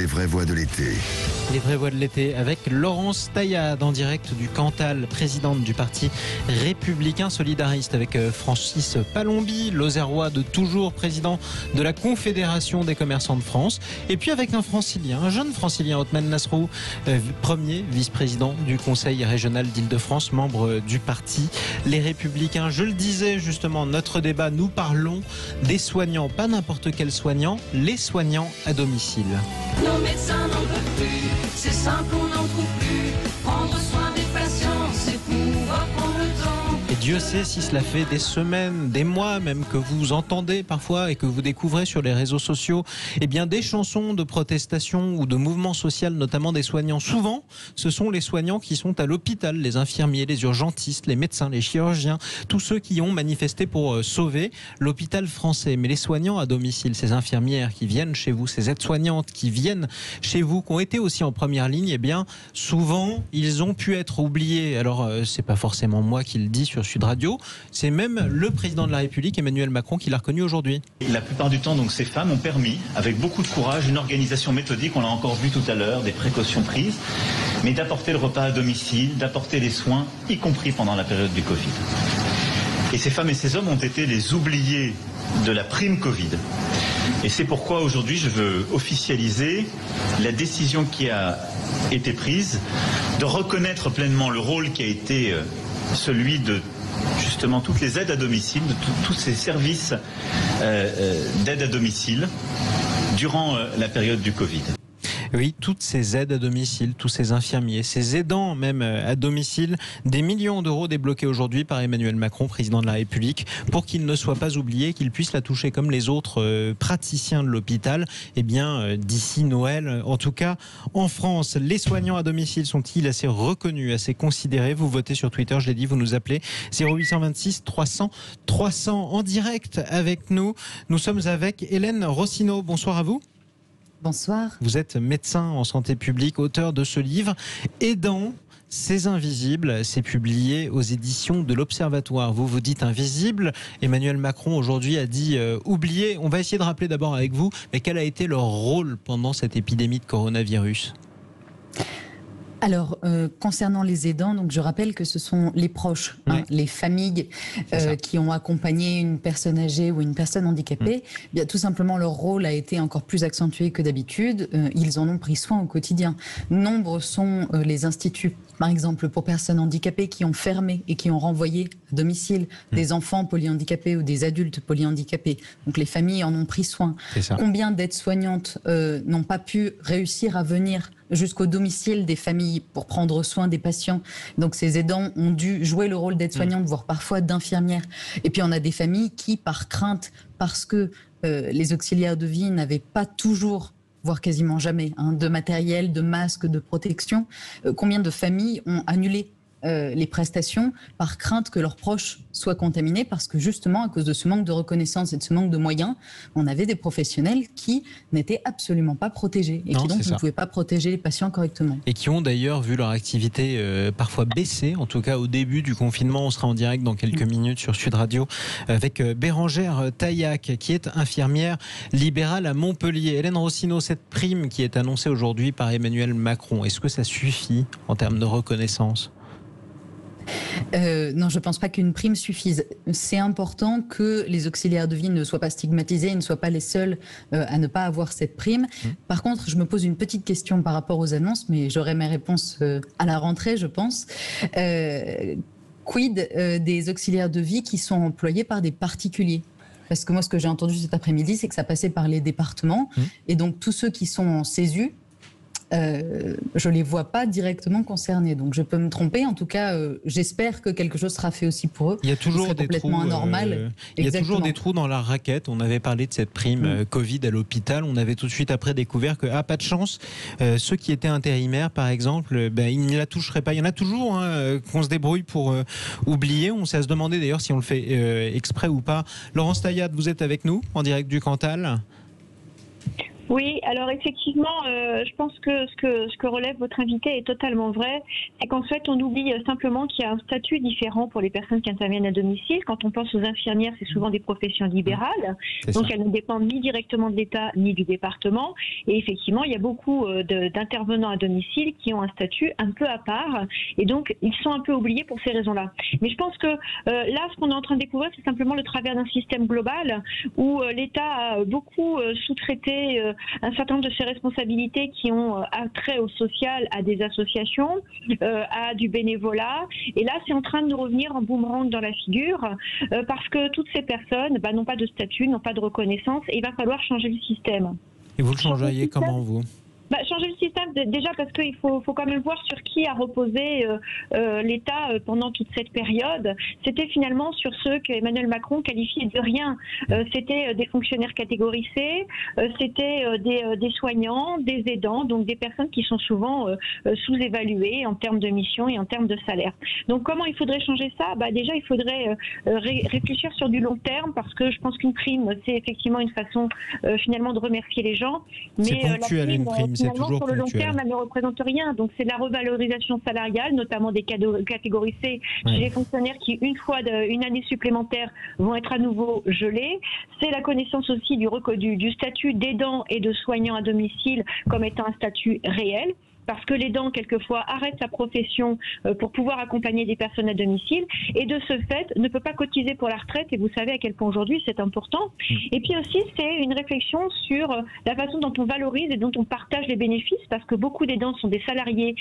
les vraies voix de l'été. Les vraies voix de l'été avec Laurence Taillade en direct du Cantal, présidente du parti républicain solidariste, avec Francis Palombi, l'Auxerrois de toujours, président de la Confédération des commerçants de France, et puis avec un francilien, un jeune francilien, Othman Nasrou, premier vice-président du Conseil régional d'Île-de-France, membre du parti Les Républicains. Je le disais justement, notre débat, nous parlons des soignants, pas n'importe quels soignants, les soignants à domicile. Nos médecins n'en peuvent plus, c'est simple, on n'en trouve plus. Prendre soin des patients, c'est pouvoir prendre le temps. Et Dieu sait si cela fait des semaines, des mois même, que vous entendez parfois et que vous découvrez sur les réseaux sociaux des chansons de protestation ou de mouvement social, notamment des soignants. Souvent, ce sont les soignants qui sont à l'hôpital, les infirmiers, les urgentistes, les médecins, les chirurgiens, tous ceux qui ont manifesté pour sauver l'hôpital français. Mais les soignants à domicile, ces infirmières qui viennent chez vous, ces aides-soignantes qui viennent chez vous, qui ont été aussi en première ligne, souvent, ils ont pu être oubliés. Alors, c'est pas forcément moi qui le dis sur Sud Radio, c'est même le président de la République, Emmanuel Macron, qui l'a reconnu aujourd'hui. La plupart du temps, donc, ces femmes ont permis, avec beaucoup de courage, une organisation méthodique, on l'a encore vu tout à l'heure, des précautions prises, mais d'apporter le repas à domicile, d'apporter les soins, y compris pendant la période du Covid. Et ces femmes et ces hommes ont été les oubliés de la prime Covid. Et c'est pourquoi aujourd'hui je veux officialiser la décision qui a été prise de reconnaître pleinement le rôle qui a été celui de justement toutes les aides à domicile, de tous ces services d'aide à domicile durant la période du Covid. Oui, toutes ces aides à domicile, tous ces infirmiers, ces aidants même à domicile, des millions d'euros débloqués aujourd'hui par Emmanuel Macron, président de la République, pour qu'ils ne soient pas oubliés, qu'ils puissent la toucher comme les autres praticiens de l'hôpital, d'ici Noël. En tout cas, en France, les soignants à domicile sont-ils assez reconnus, assez considérés? Vous votez sur Twitter, je l'ai dit, vous nous appelez 0826 300 300 en direct avec nous. Nous sommes avec Hélène Rossineau. Bonsoir à vous. Bonsoir. Vous êtes médecin en santé publique, auteur de ce livre Aidants, c'est invisible. C'est publié aux éditions de l'Observatoire. Vous vous dites invisible. Emmanuel Macron aujourd'hui a dit oublié. On va essayer de rappeler d'abord avec vous, mais quel a été leur rôle pendant cette épidémie de coronavirus ? Alors, concernant les aidants, donc je rappelle que ce sont les proches, les familles qui ont accompagné une personne âgée ou une personne handicapée. Bien, tout simplement, leur rôle a été encore plus accentué que d'habitude. Ils en ont pris soin au quotidien. Nombre sont les instituts, par exemple, pour personnes handicapées qui ont fermé et qui ont renvoyé à domicile des enfants polyhandicapés ou des adultes polyhandicapés. Donc les familles en ont pris soin. Combien d'aides-soignantes n'ont pas pu réussir à venir jusqu'au domicile des familles pour prendre soin des patients. Donc ces aidants ont dû jouer le rôle d'aide-soignante, voire parfois d'infirmière. Et puis on a des familles qui, par crainte, parce que les auxiliaires de vie n'avaient pas toujours, voire quasiment jamais, de matériel, de masques, de protection, combien de familles ont annulé les prestations par crainte que leurs proches soient contaminés, parce que justement à cause de ce manque de reconnaissance et de ce manque de moyens, on avait des professionnels qui n'étaient absolument pas protégés et qui donc ne pouvaient pas protéger les patients correctement. Et qui ont d'ailleurs vu leur activité parfois baisser, en tout cas au début du confinement. On sera en direct dans quelques minutes sur Sud Radio avec Bérangère Taillac, qui est infirmière libérale à Montpellier. Hélène Rossineau, cette prime qui est annoncée aujourd'hui par Emmanuel Macron, est-ce que ça suffit en termes de reconnaissance ? Non, je ne pense pas qu'une prime suffise. C'est important que les auxiliaires de vie ne soient pas stigmatisés et ne soient pas les seuls à ne pas avoir cette prime. Par contre, je me pose une petite question par rapport aux annonces, mais j'aurai mes réponses à la rentrée, je pense. Quid des auxiliaires de vie qui sont employés par des particuliers ? Parce que moi, ce que j'ai entendu cet après-midi, c'est que ça passait par les départements. Et donc, tous ceux qui sont en CESU, je ne les vois pas directement concernés. Donc je peux me tromper. En tout cas, j'espère que quelque chose sera fait aussi pour eux. Il y a toujours des complètement trous, anormal. Il y a toujours des trous dans la raquette. On avait parlé de cette prime Covid à l'hôpital. On avait tout de suite après découvert que, pas de chance, ceux qui étaient intérimaires, par exemple, ils ne la toucheraient pas. Il y en a toujours qu'on se débrouille pour oublier. On s'est à se demander d'ailleurs si on le fait exprès ou pas. Laurence Taillade, vous êtes avec nous en direct du Cantal. Oui, alors effectivement, je pense que ce que relève votre invité est totalement vrai. C'est qu'en fait, on oublie simplement qu'il y a un statut différent pour les personnes qui interviennent à domicile. Quand on pense aux infirmières, c'est souvent des professions libérales, donc elles ne dépendent ni directement de l'État ni du département. Et effectivement, il y a beaucoup d'intervenants à domicile qui ont un statut un peu à part, et donc ils sont un peu oubliés pour ces raisons-là. Mais je pense que là, ce qu'on est en train de découvrir, c'est simplement le travers d'un système global où l'État a beaucoup sous-traité un certain nombre de ses responsabilités qui ont trait au social, à des associations, à du bénévolat. Et là, c'est en train de nous revenir en boomerang dans la figure parce que toutes ces personnes n'ont pas de statut, n'ont pas de reconnaissance, et il va falloir changer le système. Et vous le changeriez comment, vous ? Changer le système, déjà parce qu'il faut quand même voir sur qui a reposé l'État pendant toute cette période. C'était finalement sur ceux qu'Emmanuel Macron qualifiait de rien. C'était des fonctionnaires catégorie C, c'était des soignants, des aidants, donc des personnes qui sont souvent sous-évaluées en termes de mission et en termes de salaire. Donc comment il faudrait changer ça ? Déjà, il faudrait réfléchir sur du long terme, parce que je pense qu'une prime, c'est effectivement une façon finalement de remercier les gens. C'est ponctuel, une prime. Finalement, sur le long terme, elle ne représente rien. Donc, c'est la revalorisation salariale, notamment des catégories C, chez les fonctionnaires qui, une fois une année supplémentaire, vont être à nouveau gelés. C'est la connaissance aussi du statut d'aidant et de soignant à domicile comme étant un statut réel. Parce que l'aidant, quelquefois, arrête sa profession pour pouvoir accompagner des personnes à domicile, et de ce fait, ne peut pas cotiser pour la retraite, et vous savez à quel point aujourd'hui c'est important. Et puis aussi, c'est une réflexion sur la façon dont on valorise et dont on partage les bénéfices, parce que beaucoup d'aidants sont des salariés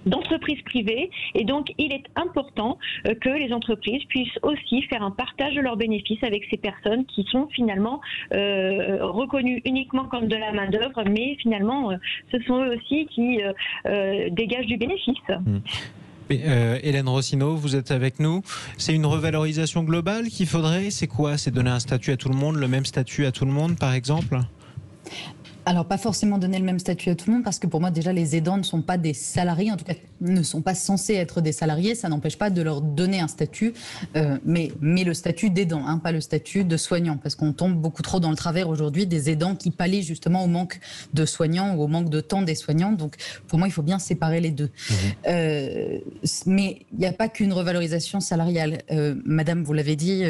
d'entreprises privées, et donc il est important que les entreprises puissent aussi faire un partage de leurs bénéfices avec ces personnes qui sont finalement reconnues uniquement comme de la main-d'œuvre, mais finalement, ce sont eux aussi qui dégagent du bénéfice. Hélène Rossineau, vous êtes avec nous. C'est une revalorisation globale qu'il faudrait ? C'est quoi ? C'est donner un statut à tout le monde, le même statut à tout le monde, par exemple ? Alors, pas forcément donner le même statut à tout le monde, parce que pour moi, déjà, les aidants ne sont pas des salariés, en tout cas, ne sont pas censés être des salariés. Ça n'empêche pas de leur donner un statut, mais le statut d'aidant, pas le statut de soignant, parce qu'on tombe beaucoup trop dans le travers aujourd'hui des aidants qui pallient justement au manque de soignants ou au manque de temps des soignants. Donc, pour moi, il faut bien séparer les deux. Mais il n'y a pas qu'une revalorisation salariale. Madame, vous l'avez dit,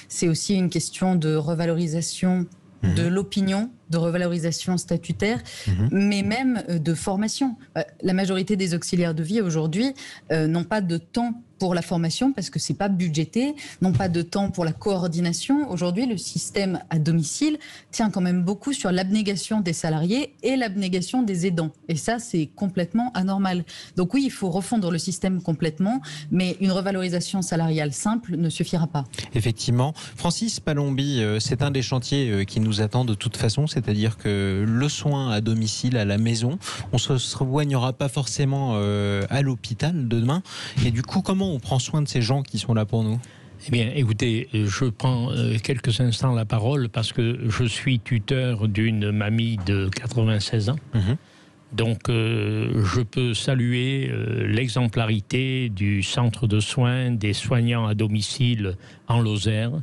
c'est aussi une question de revalorisation de l'opinion, de revalorisation statutaire, mais même de formation. La majorité des auxiliaires de vie aujourd'hui n'ont pas de temps pour la formation parce que c'est pas budgété, n'ont pas de temps pour la coordination. Aujourd'hui, le système à domicile tient quand même beaucoup sur l'abnégation des salariés et l'abnégation des aidants. Et ça, c'est complètement anormal. Donc oui, il faut refondre le système complètement, mais une revalorisation salariale simple ne suffira pas. Effectivement. Francis Palombi, c'est un des chantiers qui nous attend de toute façon, c'est-à-dire que le soin à domicile, à la maison, on ne se soignera pas forcément à l'hôpital demain. Et du coup, comment on prend soin de ces gens qui sont là pour nous ? Eh bien, écoutez, je prends quelques instants la parole parce que je suis tuteur d'une mamie de 96 ans. Donc, je peux saluer l'exemplarité du centre de soins des soignants à domicile en Lozère.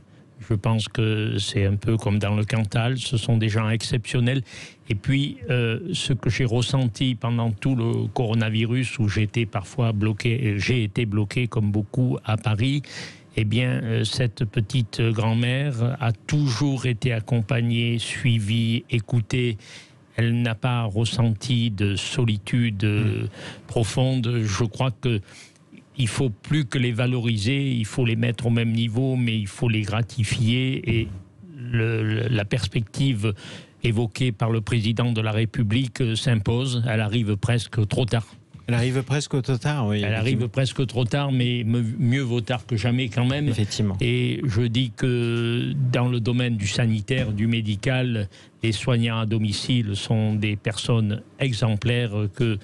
Je pense que c'est un peu comme dans le Cantal, ce sont des gens exceptionnels. Et puis, ce que j'ai ressenti pendant tout le coronavirus, où j'étais parfois bloqué, j'ai été bloqué comme beaucoup à Paris, eh bien, cette petite grand-mère a toujours été accompagnée, suivie, écoutée. Elle n'a pas ressenti de solitude profonde. Je crois que il faut plus que les valoriser, il faut les mettre au même niveau, mais il faut les gratifier. Et la perspective évoquée par le président de la République s'impose. Elle arrive presque trop tard. Elle arrive presque trop tard, oui. Elle arrive presque trop tard, mais mieux vaut tard que jamais quand même. Effectivement. Et je dis que dans le domaine du sanitaire, du médical, les soignants à domicile sont des personnes exemplaires que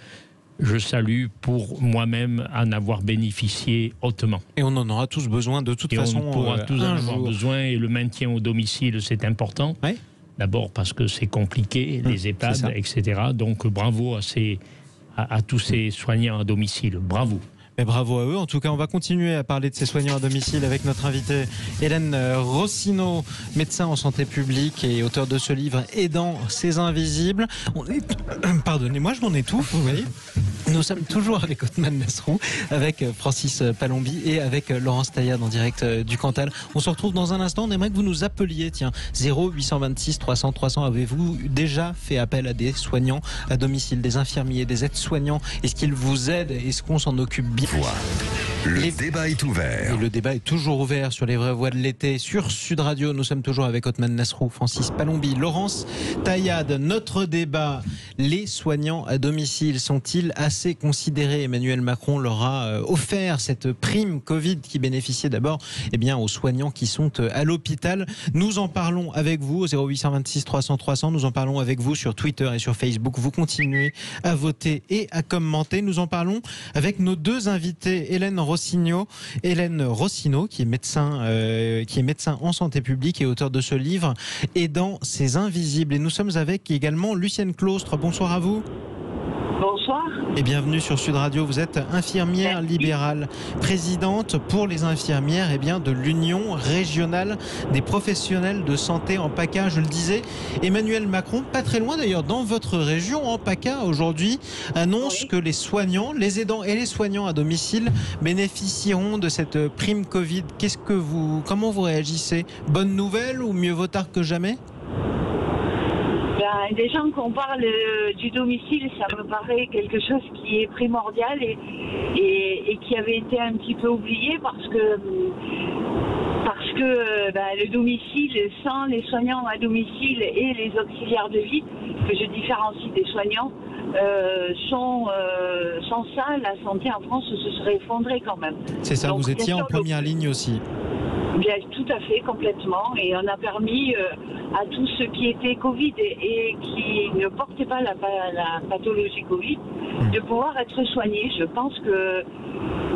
je salue pour moi-même en avoir bénéficié hautement. Et on en aura tous besoin de toute façon. On pourra tous en avoir besoin, et le maintien au domicile, c'est important. Oui. D'abord parce que c'est compliqué, les EHPAD, etc. Donc bravo à tous ces soignants à domicile. Bravo. Et bravo à eux. En tout cas, on va continuer à parler de ces soignants à domicile avec notre invitée Hélène Rossineau, médecin en santé publique et auteur de ce livre Aidant ces invisibles. Pardonnez-moi, je m'en étouffe, vous voyez. Nous sommes toujours avec Othmane Nasrou, avec Francis Palombi et avec Laurence Taillade en direct du Cantal. On se retrouve dans un instant. On aimerait que vous nous appeliez. Tiens, 0826 300 300. Avez-vous déjà fait appel à des soignants à domicile, des infirmiers, des aides-soignants? Est-ce qu'ils vous aident? Est-ce qu'on s'en occupe bien? Le débat est ouvert. Et le débat est toujours ouvert sur les vraies voix de l'été. Sur Sud Radio, nous sommes toujours avec Othmane Nasrou, Francis Palombi, Laurence Taillade. Notre débat, les soignants à domicile sont-ils assez considérés? Emmanuel Macron leur a offert cette prime Covid qui bénéficiait d'abord aux soignants qui sont à l'hôpital. Nous en parlons avec vous au 0826 300 300. Nous en parlons avec vous sur Twitter et sur Facebook. Vous continuez à voter et à commenter. Nous en parlons avec nos deux invités, Hélène Rossineau, qui est médecin en santé publique et auteur de ce livre Aidant ces invisibles. Et nous sommes avec également Lucienne Claustre. Bonsoir à vous. Bonsoir. Et bienvenue sur Sud Radio. Vous êtes infirmière libérale, présidente pour les infirmières de l'Union régionale des professionnels de santé en PACA. Je le disais, Emmanuel Macron, pas très loin d'ailleurs, dans votre région, en PACA, aujourd'hui, annonce que les soignants, les aidants et les soignants à domicile bénéficieront de cette prime Covid. Comment vous réagissez? Bonne nouvelle ou mieux vaut tard que jamais? Déjà qu'on parle du domicile, ça me paraît quelque chose qui est primordial et qui avait été un petit peu oublié parce que le domicile, sans les soignants à domicile et les auxiliaires de vie, que je différencie des soignants, sans ça, la santé en France se serait effondrée quand même. C'est ça, donc, vous étiez en première ligne aussi. Bien, tout à fait, complètement. Et on a permis à tous ceux qui étaient Covid et qui ne portaient pas la pathologie Covid de pouvoir être soignés. Je pense que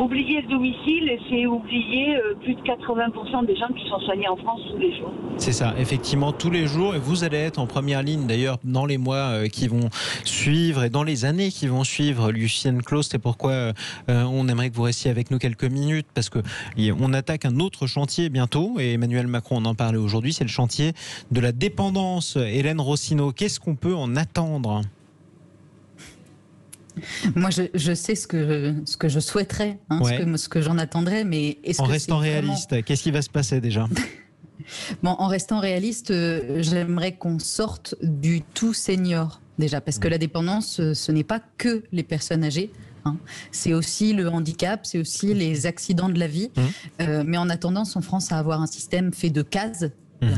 oublier le domicile, c'est oublier plus de 80% des gens qui sont soignés en France tous les jours. C'est ça, effectivement, tous les jours. Et vous allez être en première ligne, d'ailleurs, dans les mois qui vont suivre et dans les années qui vont suivre. Lucienne Claustre, c'est pourquoi on aimerait que vous restiez avec nous quelques minutes, parce qu'on attaque un autre chantier bientôt, et Emmanuel Macron en parlait aujourd'hui, c'est le chantier de la dépendance. Hélène Rossineau, qu'est-ce qu'on peut en attendre ? Moi, je sais ce que je souhaiterais, ce que j'en attendrais, mais est-ce en que restant réaliste, qu'est-ce qui va se passer déjà? Bon, en restant réaliste, j'aimerais qu'on sorte du tout senior déjà, parce que la dépendance, ce n'est pas que les personnes âgées. C'est aussi le handicap, c'est aussi les accidents de la vie. Mais on a tendance en France à avoir un système fait de cases.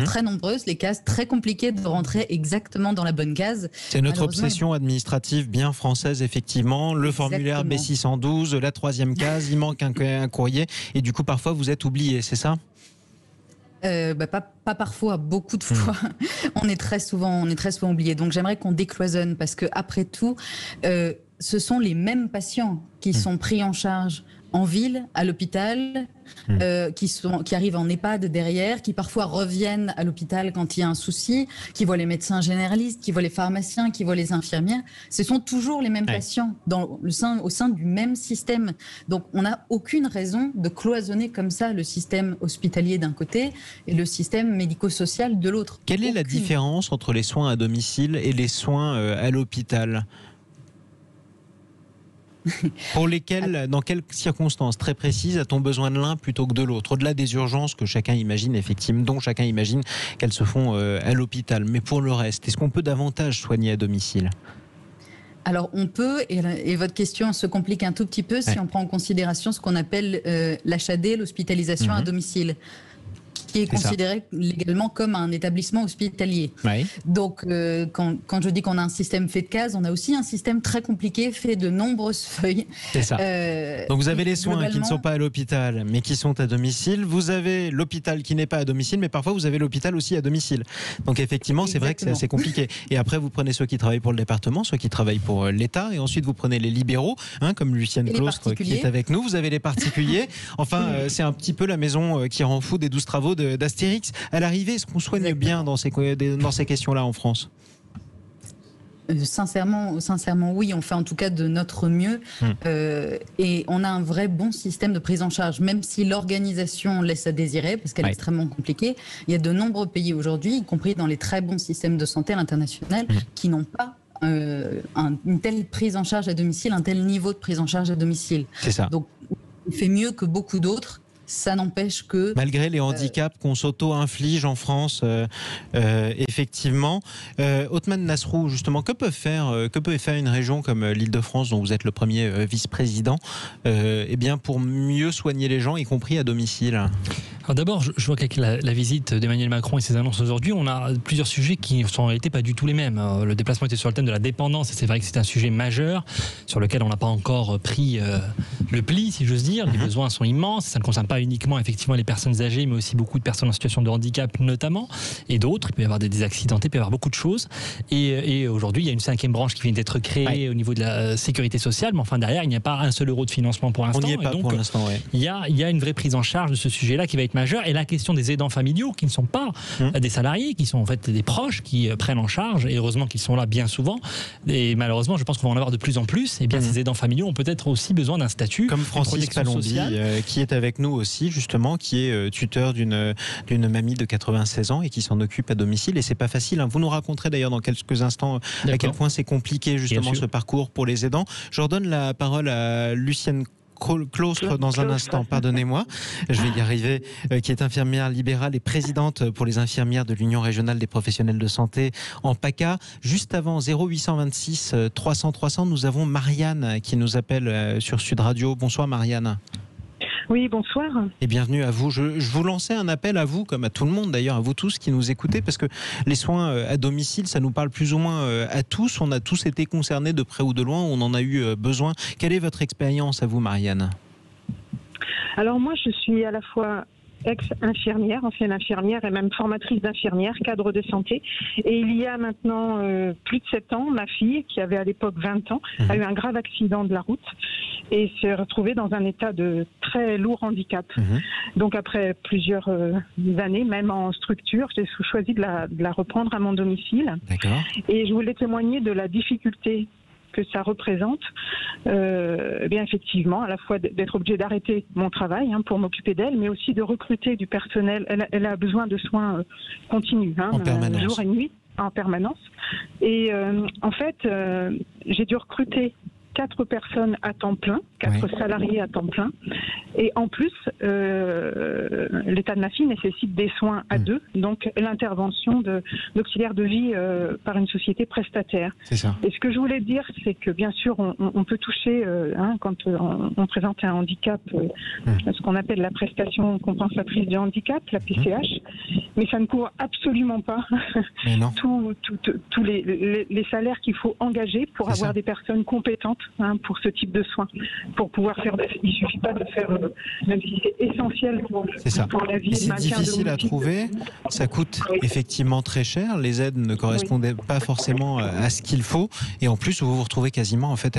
Très nombreuses, les cases, très compliquées de rentrer exactement dans la bonne case. C'est notre obsession administrative bien française, effectivement. Le formulaire B612, la troisième case, il manque un courrier. Et du coup, parfois, vous êtes oublié, c'est ça ? Pas parfois, beaucoup de fois. On est très souvent oublié. Donc j'aimerais qu'on décloisonne, parce que après tout, ce sont les patients qui sont pris en charge en ville, à l'hôpital, qui arrivent en EHPAD derrière, qui parfois reviennent à l'hôpital quand il y a un souci, qui voient les médecins généralistes, qui voient les pharmaciens, qui voient les infirmières. Ce sont toujours les mêmes patients au sein du même système. Donc on n'a aucune raison de cloisonner comme ça le système hospitalier d'un côté et le système médico-social de l'autre. Quelle est la différence entre les soins à domicile et les soins à l'hôpital ? Pour lesquels, dans quelles circonstances très précises a-t-on besoin de l'un plutôt que de l'autre, au-delà des urgences que chacun imagine, effectivement, dont chacun imagine qu'elles se font à l'hôpital. Mais pour le reste, est-ce qu'on peut davantage soigner à domicile ? Alors on peut, et votre question se complique un tout petit peu si on prend en considération ce qu'on appelle l'HAD, l'hospitalisation à domicile, qui est considéré légalement comme un établissement hospitalier. Donc, quand je dis qu'on a un système fait de cases, on a aussi un système très compliqué fait de nombreuses feuilles. C'est ça. Donc, vous avez les soins qui ne sont pas à l'hôpital, mais qui sont à domicile. Vous avez l'hôpital qui n'est pas à domicile, mais parfois, vous avez l'hôpital aussi à domicile. Donc, effectivement, c'est vrai que c'est assez compliqué. Et après, vous prenez ceux qui travaillent pour le département, ceux qui travaillent pour l'État, et ensuite, vous prenez les libéraux, comme Lucienne Claustre qui est avec nous. Vous avez les particuliers. Enfin, c'est un petit peu la maison qui rend fou des 12 travaux d'Astérix. À l'arrivée, est-ce qu'on soigne bien dans ces questions-là en France ? sincèrement, oui, on fait en tout cas de notre mieux et on a un vrai bon système de prise en charge, même si l'organisation laisse à désirer, parce qu'elle est extrêmement compliquée. Il y a de nombreux pays aujourd'hui, y compris dans les très bons systèmes de santé à l'international, qui n'ont pas une telle prise en charge à domicile, un tel niveau de prise en charge à domicile. C'est ça. Donc, on fait mieux que beaucoup d'autres. Ça n'empêche que... Malgré les handicaps qu'on s'auto-inflige en France, effectivement. Othmane Nasrou, justement, que peut faire une région comme l'Île-de-France, dont vous êtes le premier vice-président, bien pour mieux soigner les gens, y compris à domicile? Alors d'abord, je vois qu'avec la visite d'Emmanuel Macron et ses annonces aujourd'hui, on a plusieurs sujets qui sont en réalité pas du tout les mêmes. Le déplacement était sur le thème de la dépendance, et c'est vrai que c'est un sujet majeur sur lequel on n'a pas encore pris le pli, si j'ose dire. Les besoins sont immenses, ça ne concerne pas uniquement effectivement les personnes âgées, mais aussi beaucoup de personnes en situation de handicap notamment, et d'autres. Il peut y avoir des accidentés, il peut y avoir beaucoup de choses. Et aujourd'hui, il y a une 5e branche qui vient d'être créée au niveau de la sécurité sociale, mais enfin derrière, il n'y a pas un seul euro de financement pour l'instant. On n'y est pas pour l'instant, il y a une vraie prise en charge de ce sujet-là qui va être majeur. Et la question des aidants familiaux, qui ne sont pas des salariés, qui sont en fait des proches, qui prennent en charge, et heureusement qu'ils sont là bien souvent. Et malheureusement, je pense qu'on va en avoir de plus en plus. Et bien, ces aidants familiaux ont peut-être aussi besoin d'un statut. Comme Francis Palombi, qui est avec nous aussi, justement, qui est tuteur d'une mamie de 96 ans et qui s'en occupe à domicile. Et c'est pas facile, hein. Vous nous raconterez d'ailleurs dans quelques instants à quel point c'est compliqué, justement, ce parcours pour les aidants. Je redonne la parole à Lucienne Claustre dans un instant, pardonnez-moi, je vais y arriver, qui est infirmière libérale et présidente pour les infirmières de l'Union régionale des professionnels de santé en PACA. Juste avant 0826 300 300, nous avons Marianne qui nous appelle sur Sud Radio. Bonsoir Marianne. Oui, bonsoir. Et bienvenue à vous. Je vous lançais un appel à vous, comme à tout le monde d'ailleurs, à vous tous qui nous écoutez, parce que les soins à domicile, ça nous parle plus ou moins à tous. On a tous été concernés de près ou de loin, on en a eu besoin. Quelle est votre expérience à vous, Marianne? Alors moi, je suis à la fois ex-infirmière, ancienne infirmière et même formatrice d'infirmière, cadre de santé. Et il y a maintenant plus de 7 ans, ma fille, qui avait à l'époque 20 ans, a eu un grave accident de la route et s'est retrouvée dans un état de très lourd handicap. Donc après plusieurs années, même en structure, j'ai choisi de la reprendre à mon domicile. Et je voulais témoigner de la difficulté que ça représente, bien effectivement, à la fois d'être obligée d'arrêter mon travail pour m'occuper d'elle, mais aussi de recruter du personnel. Elle a besoin de soins continus, jour et nuit, en permanence. Et en fait, j'ai dû recruter 4 personnes à temps plein, 4 salariés à temps plein. Et en plus, l'état de ma fille nécessite des soins à 2, donc l'intervention d'auxiliaires de vie par une société prestataire. C'est ça. Et ce que je voulais dire, c'est que bien sûr, on peut toucher, quand on présente un handicap, ce qu'on appelle la prestation compensatrice du handicap, la PCH, mais ça ne couvre absolument pas tous les salaires qu'il faut engager pour avoir des personnes compétentes pour ce type de soins, pour pouvoir faire. Il ne suffit pas de faire, même si c'est essentiel pour la vie. C'est difficile à trouver, ça coûte effectivement très cher, les aides ne correspondaient pas forcément à ce qu'il faut, et en plus vous vous retrouvez quasiment en fait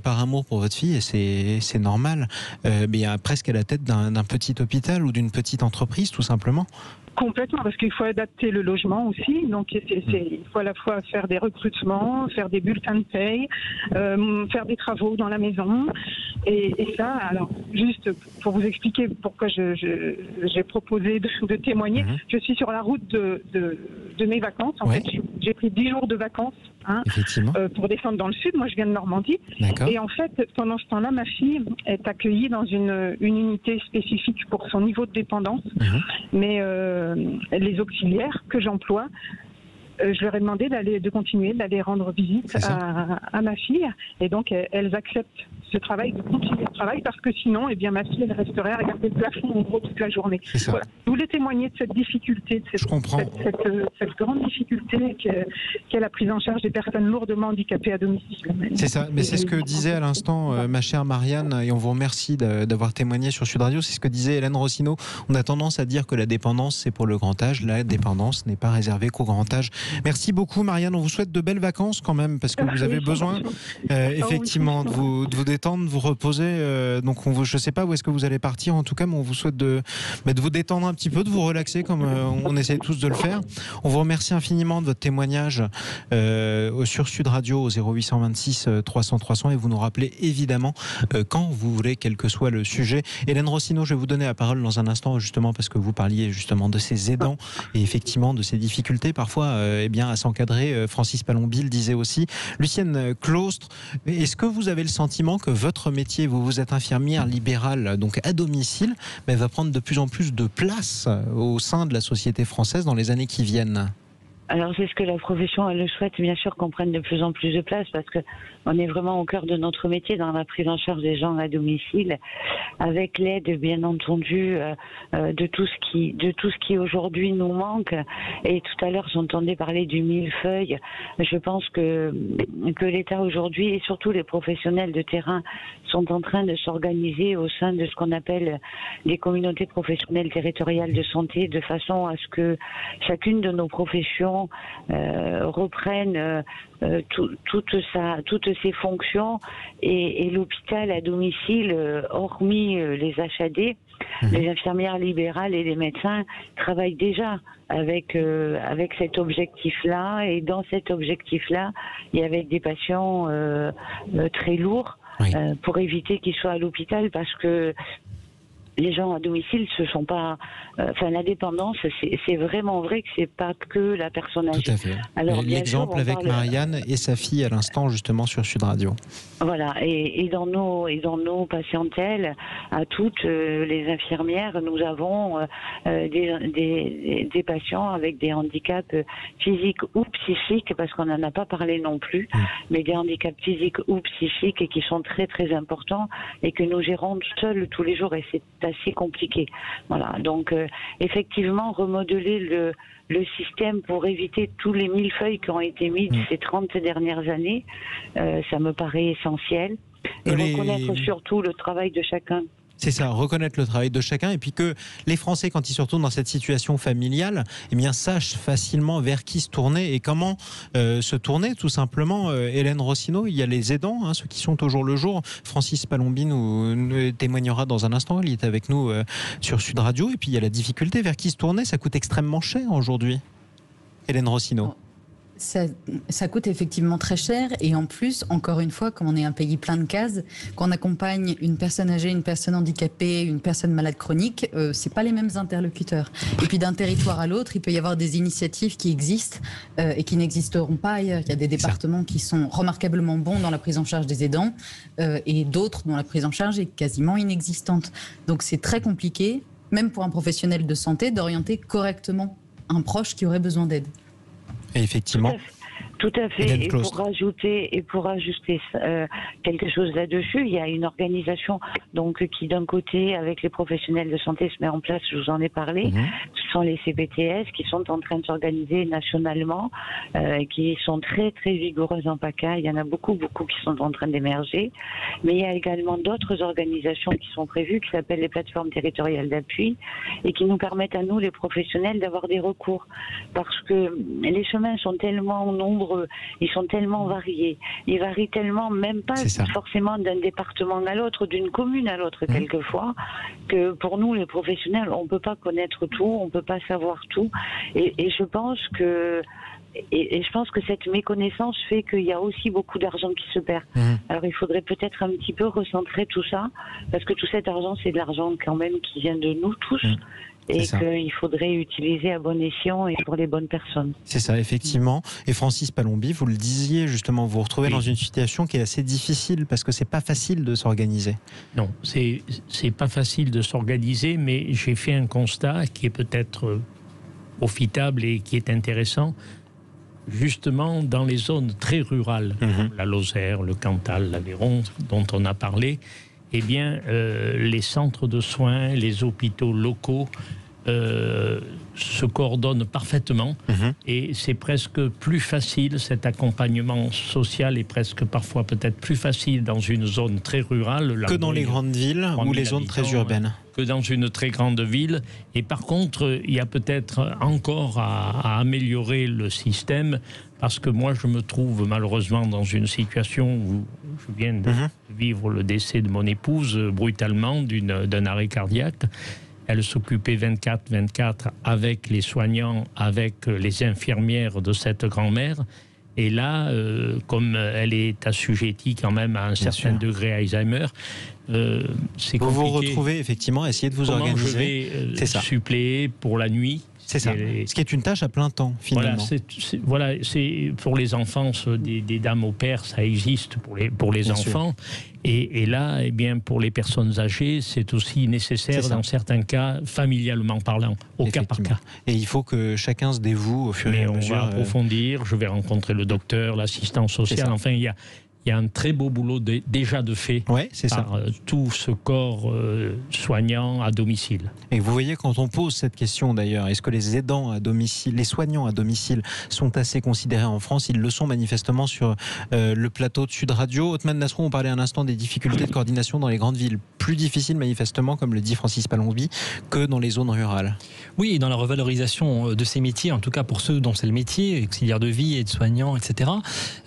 par amour pour votre fille, et c'est normal, mais presque à la tête d'un petit hôpital ou d'une petite entreprise tout simplement. Complètement, parce qu'il faut adapter le logement aussi. Donc, il faut à la fois faire des recrutements, faire des bulletins de paye, faire des travaux dans la maison. Et ça, alors, juste pour vous expliquer pourquoi j'ai proposé de témoigner, je suis sur la route de mes vacances. En fait, j'ai pris 10 jours de vacances pour descendre dans le sud. Moi, je viens de Normandie. Et en fait, pendant ce temps-là, ma fille est accueillie dans une unité spécifique pour son niveau de dépendance. Mais les auxiliaires que j'emploie, je leur ai demandé de continuer d'aller rendre visite à ma fille, et donc elles acceptent ce travail, de continuer le travail, parce que sinon, ma fille, elle resterait à regarder le plafond en gros toute la journée. Voilà. Je voulais témoigner de cette difficulté, de cette grande difficulté qu'est la prise en charge des personnes lourdement handicapées à domicile. C'est ça, mais c'est ce que disait à l'instant ma chère Marianne, et on vous remercie d'avoir témoigné sur Sud Radio, c'est ce que disait Hélène Rossineau. On a tendance à dire que la dépendance, c'est pour le grand âge. La dépendance n'est pas réservée qu'au grand âge. Merci beaucoup, Marianne. On vous souhaite de belles vacances quand même, parce que vous avez besoin effectivement de vous détendre, de vous reposer. Donc, je ne sais pas où est-ce que vous allez partir, en tout cas, mais on vous souhaite de vous détendre un petit peu, de vous relaxer comme on essaie tous de le faire. On vous remercie infiniment de votre témoignage sur Sud Radio au 0826 300 300 et vous nous rappelez évidemment quand vous voulez, quel que soit le sujet. Hélène Rossineau, je vais vous donner la parole dans un instant, justement parce que vous parliez justement de ces aidants et effectivement de ces difficultés parfois à s'encadrer. Francis Palombi le disait aussi. Lucienne Claustre, est-ce que vous avez le sentiment que votre métier, vous êtes infirmière libérale, donc à domicile, va prendre de plus en plus de place au sein de la société française dans les années qui viennent? Alors c'est ce que la profession elle le souhaite, bien sûr, qu'on prenne de plus en plus de place, parce que on est vraiment au cœur de notre métier dans la prise en charge des gens à domicile, avec l'aide bien entendu de tout ce qui aujourd'hui nous manque. Et tout à l'heure j'entendais parler du millefeuille. Je pense que l'État aujourd'hui et surtout les professionnels de terrain sont en train de s'organiser au sein de ce qu'on appelle les communautés professionnelles territoriales de santé, de façon à ce que chacune de nos professions reprennent toutes ses fonctions et l'hôpital à domicile, hormis les HAD, les infirmières libérales et les médecins travaillent déjà avec cet objectif-là, et dans cet objectif-là, et avec des patients très lourds, pour éviter qu'ils soient à l'hôpital, parce que les gens à domicile, ce sont pas. La dépendance, c'est vraiment vrai que c'est pas que la personne âgée. Tout à fait. Alors, l'exemple avec Marianne et sa fille à l'instant, justement, sur Sud Radio. Voilà, et dans nos patientèles, à toutes les infirmières, nous avons des patients avec des handicaps physiques ou psychiques, parce qu'on n'en a pas parlé non plus, mais des handicaps physiques ou psychiques et qui sont très très importants et que nous gérons seuls tous les jours, et c'est assez compliqué. Voilà, donc effectivement, remodeler le système pour éviter tous les millefeuilles qui ont été mis ces 30 dernières années, ça me paraît essentiel. Et reconnaître surtout le travail de chacun. C'est ça, reconnaître le travail de chacun, et puis que les Français, quand ils se retrouvent dans cette situation familiale, sachent facilement vers qui se tourner et comment se tourner, tout simplement. Hélène Rossineau, il y a les aidants, ceux qui sont au jour le jour. Francis Palombi nous témoignera dans un instant, il est avec nous sur Sud Radio, et puis il y a la difficulté vers qui se tourner, ça coûte extrêmement cher aujourd'hui. Hélène Rossineau. Ça coûte effectivement très cher, et en plus, encore une fois, comme on est un pays plein de cases, qu'on accompagne une personne âgée, une personne handicapée, une personne malade chronique, c'est pas les mêmes interlocuteurs. Et puis d'un territoire à l'autre, il peut y avoir des initiatives qui existent et qui n'existeront pas ailleurs. Il y a des départements qui sont remarquablement bons dans la prise en charge des aidants et d'autres dont la prise en charge est quasiment inexistante. Donc c'est très compliqué, même pour un professionnel de santé, d'orienter correctement un proche qui aurait besoin d'aide. Et effectivement. Tout à fait. Et pour ajouter quelque chose là-dessus, il y a une organisation qui, d'un côté, avec les professionnels de santé, se met en place. Je vous en ai parlé. Ce sont les CPTS qui sont en train de s'organiser nationalement, qui sont très très vigoureuses en PACA. Il y en a beaucoup qui sont en train d'émerger. Mais il y a également d'autres organisations qui sont prévues, qui s'appellent les plateformes territoriales d'appui, et qui nous permettent à nous, les professionnels, d'avoir des recours, parce que les chemins sont tellement nombreux. Ils sont tellement variés. Ils varient tellement, même pas forcément d'un département à l'autre, d'une commune à l'autre quelquefois, que pour nous, les professionnels, on ne peut pas connaître tout, on ne peut pas savoir tout. Et je pense que cette méconnaissance fait qu'il y a aussi beaucoup d'argent qui se perd. Alors il faudrait peut-être un petit peu recentrer tout ça, parce que tout cet argent, c'est de l'argent quand même qui vient de nous tous. Et qu'il faudrait utiliser à bon escient et pour les bonnes personnes. C'est ça, effectivement. Et Francis Palombi, vous le disiez justement, vous vous retrouvez dans une situation qui est assez difficile, parce que c'est pas facile de s'organiser. Non, c'est pas facile de s'organiser, mais j'ai fait un constat qui est peut-être profitable et qui est intéressant. Justement, dans les zones très rurales, la Lozère, le Cantal, l'Aveyron, dont on a parlé, les centres de soins, les hôpitaux locaux se coordonnent parfaitement et c'est presque plus facile, cet accompagnement social est presque parfois peut-être plus facile dans une zone très rurale que dans les grandes villes ou les zones très urbaines. Que dans une très grande ville. Et par contre, il y a peut-être encore à améliorer le système, parce que moi, je me trouve malheureusement dans une situation où je viens de vivre le décès de mon épouse brutalement d'un arrêt cardiaque. Elle s'occupait 24/24 avec les soignants, avec les infirmières de cette grand-mère. Et là, comme elle est assujettie quand même à un certain degré Alzheimer, c'est compliqué. Vous vous retrouvez effectivement à essayer de vous organiser. Je vais suppléer pour la nuit. C'est ça. Ce qui est une tâche à plein temps, finalement. Voilà, c'est pour les enfants, des dames au père, ça existe pour les enfants. Et là, eh bien, pour les personnes âgées, c'est aussi nécessaire dans certains cas, familialement parlant, au cas par cas. Et il faut que chacun se dévoue au fur et à mesure. On va approfondir, je vais rencontrer le docteur, l'assistant social, enfin, il y a un très beau boulot déjà de fait par tout ce corps soignant à domicile. Et vous voyez, quand on pose cette question d'ailleurs, est-ce que les aidants à domicile, les soignants à domicile sont assez considérés en France? Ils le sont manifestement sur le plateau de Sud Radio. Othmane Nasrou, on parlait un instant des difficultés de coordination dans les grandes villes. Plus difficiles manifestement, comme le dit Francis Palombi, que dans les zones rurales. Oui, et dans la revalorisation de ces métiers, en tout cas pour ceux dont c'est le métier, auxiliaires de vie, aides-soignants, etc.,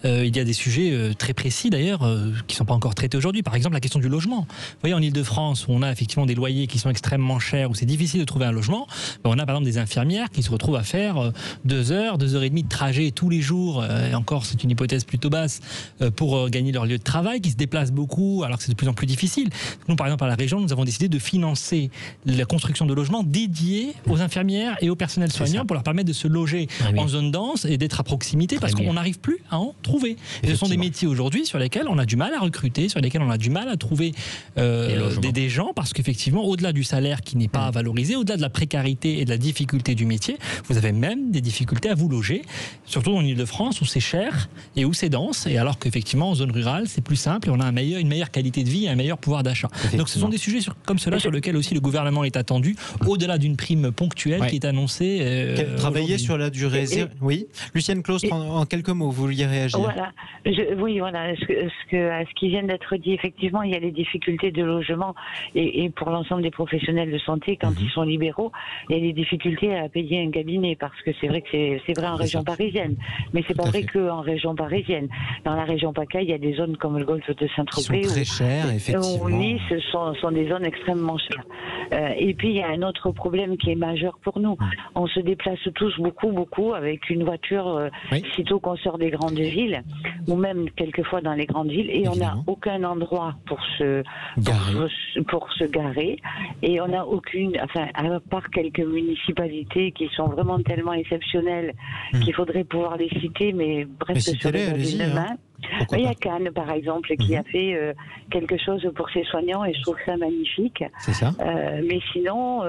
il y a des sujets très précis d'ailleurs qui ne sont pas encore traités aujourd'hui. Par exemple, la question du logement. Vous voyez, en Ile-de-France, où on a effectivement des loyers qui sont extrêmement chers, où c'est difficile de trouver un logement, on a par exemple des infirmières qui se retrouvent à faire 2 heures, 2 heures et demie de trajet tous les jours, et encore c'est une hypothèse plutôt basse, pour gagner leur lieu de travail, qui se déplacent beaucoup alors que c'est de plus en plus difficile. Nous, par exemple, à la région, nous avons décidé de financer la construction de logements dédiés aux infirmières et au personnel soignant pour leur permettre de se loger en zone dense et d'être à proximité, parce qu'on n'arrive plus à en trouver. Et ce sont des métiers aujourd'hui sur lesquels on a du mal à recruter, sur lesquels on a du mal à trouver des gens, parce qu'effectivement, au-delà du salaire qui n'est pas valorisé, au-delà de la précarité et de la difficulté du métier, vous avez même des difficultés à vous loger, surtout en Ile-de-France où c'est cher et où c'est dense, et alors qu'effectivement en zone rurale c'est plus simple et on a une meilleure qualité de vie et un meilleur pouvoir d'achat. Donc ce sont des sujets comme cela sur lesquels aussi le gouvernement est attendu, au-delà d'une prime ponctuelle qui est annoncée. Travailler sur la durée. Oui, Lucienne Claus, en quelques mots, vous vouliez réagir? Voilà. Ce qui vient d'être dit, effectivement, il y a les difficultés de logement et pour l'ensemble des professionnels de santé, quand ils sont libéraux, il y a des difficultés à payer un cabinet, parce que c'est vrai que c'est vrai en région parisienne, mais c'est pas vrai qu'en région parisienne. Dans la région PACA, il y a des zones comme le golfe de Saint-Tropez qui sont très chères, effectivement. Nice sont des zones extrêmement chères. Et puis il y a un autre problème qui est majeur pour nous. On se déplace tous beaucoup avec une voiture sitôt qu'on sort des grandes villes, ou même quelquefois dans les grandes villes, et on n'a aucun endroit pour se garer, et on n'a aucune, enfin, à part quelques municipalités qui sont vraiment tellement exceptionnelles qu'il faudrait pouvoir les citer, mais presque sur les doigts d'une main. Il y a Cannes, par exemple, qui a fait quelque chose pour ses soignants, et je trouve ça magnifique. C'est ça. Mais sinon,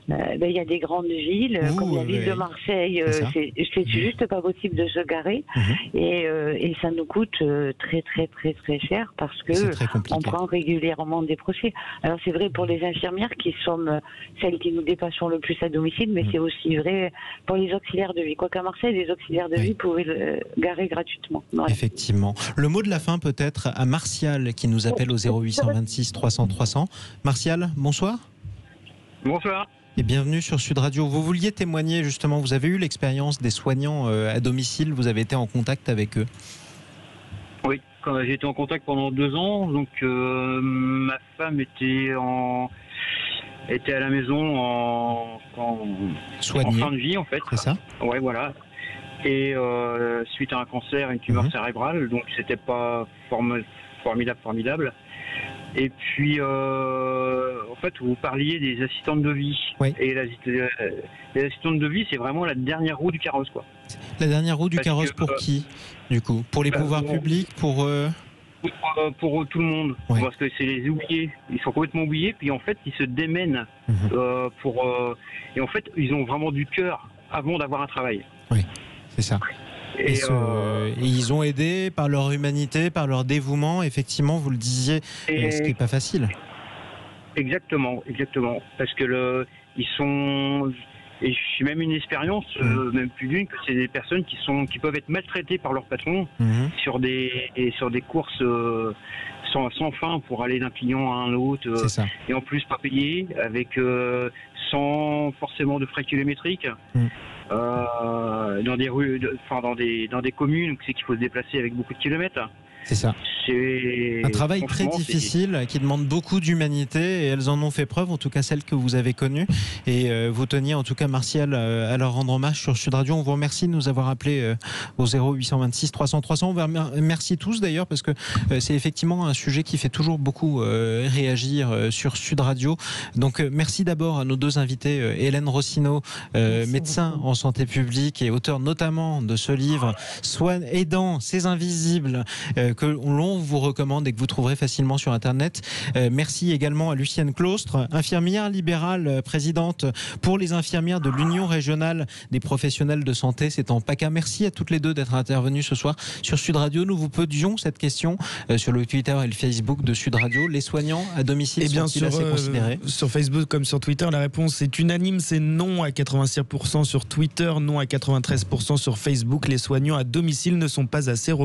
il y a des grandes villes, comme la ville de Marseille, c'est juste pas possible de se garer, et ça nous coûte très cher, parce que on prend régulièrement des procès. Alors c'est vrai pour les infirmières qui sont celles qui nous dépassent le plus à domicile, mais c'est aussi vrai pour les auxiliaires de vie. Quoiqu'à Marseille, les auxiliaires de vie pouvaient le garer gratuitement. Voilà. Effectivement. Le mot de la fin peut-être à Martial qui nous appelle au 0826 300 300. Martial, bonsoir. Bonsoir. Et bienvenue sur Sud Radio. Vous vouliez témoigner justement, vous avez eu l'expérience des soignants à domicile, vous avez été en contact avec eux? Oui, j'ai été en contact pendant 2 ans, donc ma femme était à la maison en fin de vie en fait. C'est ça? Ouais, voilà. Et suite à un cancer, une tumeur cérébrale, donc c'était pas formidable. Et puis, en fait, vous parliez des assistantes de vie. Oui. Et les assistantes de vie, c'est vraiment la dernière roue du carrosse, quoi. La dernière roue du carrosse pour qui, du coup? Pour les pouvoirs publics, pour tout le monde, parce que c'est les oubliés. Ils sont complètement oubliés, puis en fait, ils se démènent et en fait, ils ont vraiment du cœur avant d'avoir un travail. Oui, c'est ça. Et ils ont aidé par leur humanité, par leur dévouement, effectivement, vous le disiez, ce qui n'est pas facile. Exactement. Parce que ils sont... Et j'ai même une expérience, même plus d'une, que c'est des personnes qui peuvent être maltraitées par leur patron sur des courses sans fin pour aller d'un client à un autre, et en plus pas payé, avec sans forcément de frais kilométriques. Dans des rues, dans des communes, c'est qu'il faut se déplacer avec beaucoup de kilomètres. C'est ça. C'est un travail très difficile qui demande beaucoup d'humanité et elles en ont fait preuve, en tout cas celles que vous avez connues. Et vous teniez en tout cas, Martial, à leur rendre hommage sur Sud Radio. On vous remercie de nous avoir appelé au 0826 300 300. On vous remercie tous d'ailleurs parce que c'est effectivement un sujet qui fait toujours beaucoup réagir sur Sud Radio. Donc merci d'abord à nos deux invités, Hélène Rossineau, médecin en santé publique et auteur notamment de ce livre Soins aidant, ces invisibles, que l'on vous recommande et que vous trouverez facilement sur Internet. Merci également à Lucienne Claustre, infirmière libérale, présidente pour les infirmières de l'Union régionale des professionnels de santé, c'est en PACA. Merci à toutes les deux d'être intervenues ce soir sur Sud Radio. Nous vous posions cette question sur le Twitter et le Facebook de Sud Radio. Les soignants à domicile sont-ils assez considérés ? Sur Facebook comme sur Twitter, la réponse est unanime, c'est non à 86% sur Twitter, non à 93% sur Facebook. Les soignants à domicile ne sont pas assez reconnus.